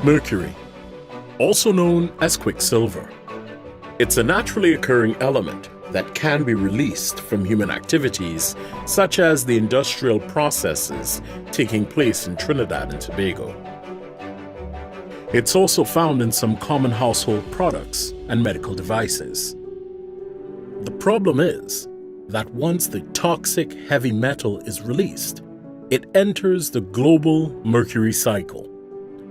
Mercury, also known as quicksilver. It's a naturally occurring element that can be released from human activities, such as the industrial processes taking place in Trinidad and Tobago. It's also found in some common household products and medical devices. The problem is that once the toxic heavy metal is released, it enters the global mercury cycle,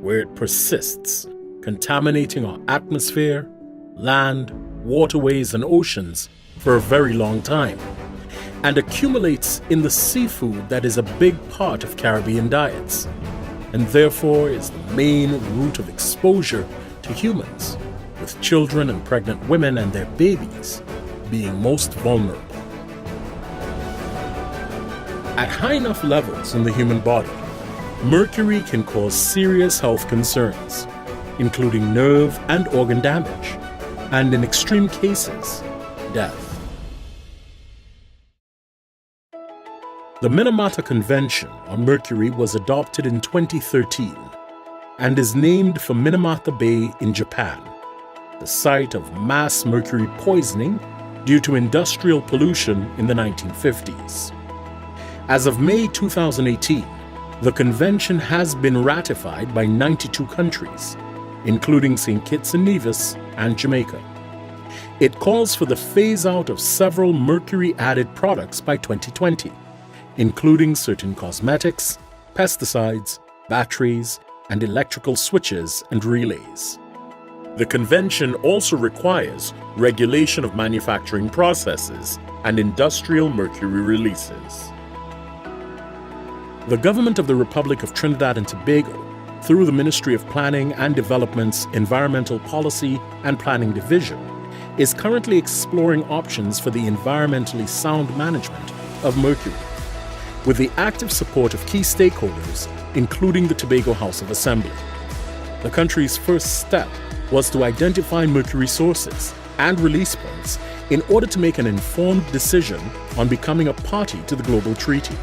where it persists, contaminating our atmosphere, land, waterways, and oceans for a very long time, and accumulates in the seafood that is a big part of Caribbean diets, and therefore is the main route of exposure to humans, with children and pregnant women and their babies being most vulnerable. At high enough levels in the human body, mercury can cause serious health concerns, including nerve and organ damage, and in extreme cases, death. The Minamata Convention on Mercury was adopted in 2013 and is named for Minamata Bay in Japan, the site of mass mercury poisoning due to industrial pollution in the 1950s. As of May 2018, the convention has been ratified by 92 countries, including St. Kitts and Nevis and Jamaica. It calls for the phase-out of several mercury-added products by 2020, including certain cosmetics, pesticides, batteries, and electrical switches and relays. The convention also requires regulation of manufacturing processes and industrial mercury releases. The Government of the Republic of Trinidad and Tobago, through the Ministry of Planning and Development's Environmental Policy and Planning Division, is currently exploring options for the environmentally sound management of mercury, with the active support of key stakeholders, including the Tobago House of Assembly. The country's first step was to identify mercury sources and release points in order to make an informed decision on becoming a party to the global treaty.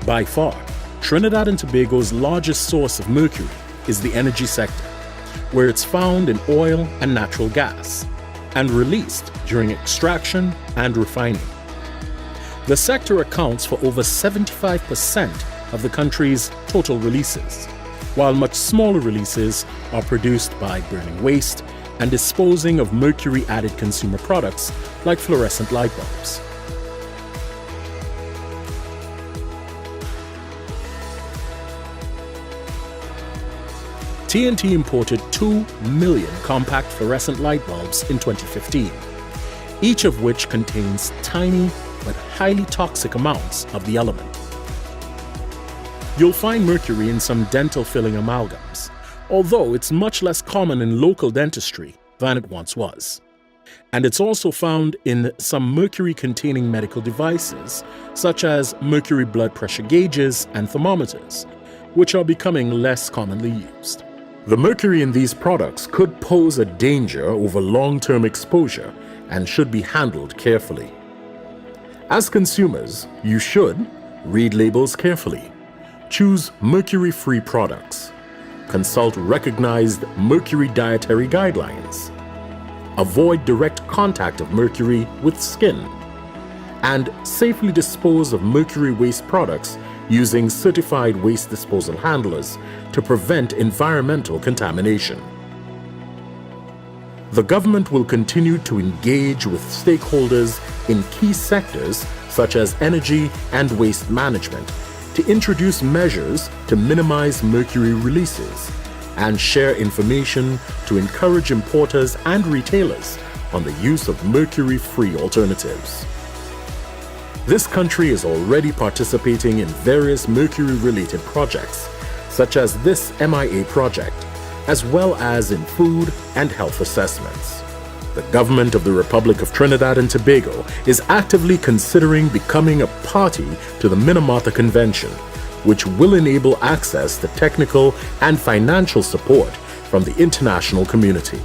By far, Trinidad and Tobago's largest source of mercury is the energy sector, where it's found in oil and natural gas, and released during extraction and refining. The sector accounts for over 75% of the country's total releases, while much smaller releases are produced by burning waste and disposing of mercury-added consumer products like fluorescent light bulbs. T&T imported 2 million compact fluorescent light bulbs in 2015, each of which contains tiny but highly toxic amounts of the element. You'll find mercury in some dental filling amalgams, although it's much less common in local dentistry than it once was. And it's also found in some mercury-containing medical devices, such as mercury blood pressure gauges and thermometers, which are becoming less commonly used. The mercury in these products could pose a danger over long-term exposure and should be handled carefully. As consumers, you should read labels carefully, choose mercury-free products, consult recognized mercury dietary guidelines, avoid direct contact of mercury with skin, and safely dispose of mercury waste products using certified waste disposal handlers to prevent environmental contamination. The government will continue to engage with stakeholders in key sectors such as energy and waste management to introduce measures to minimize mercury releases and share information to encourage importers and retailers on the use of mercury-free alternatives. This country is already participating in various mercury-related projects, such as this MIA project, as well as in food and health assessments. The Government of the Republic of Trinidad and Tobago is actively considering becoming a party to the Minamata Convention, which will enable access to technical and financial support from the international community.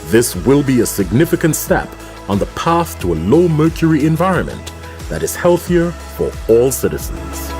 This will be a significant step on the path to a low mercury environment that is healthier for all citizens.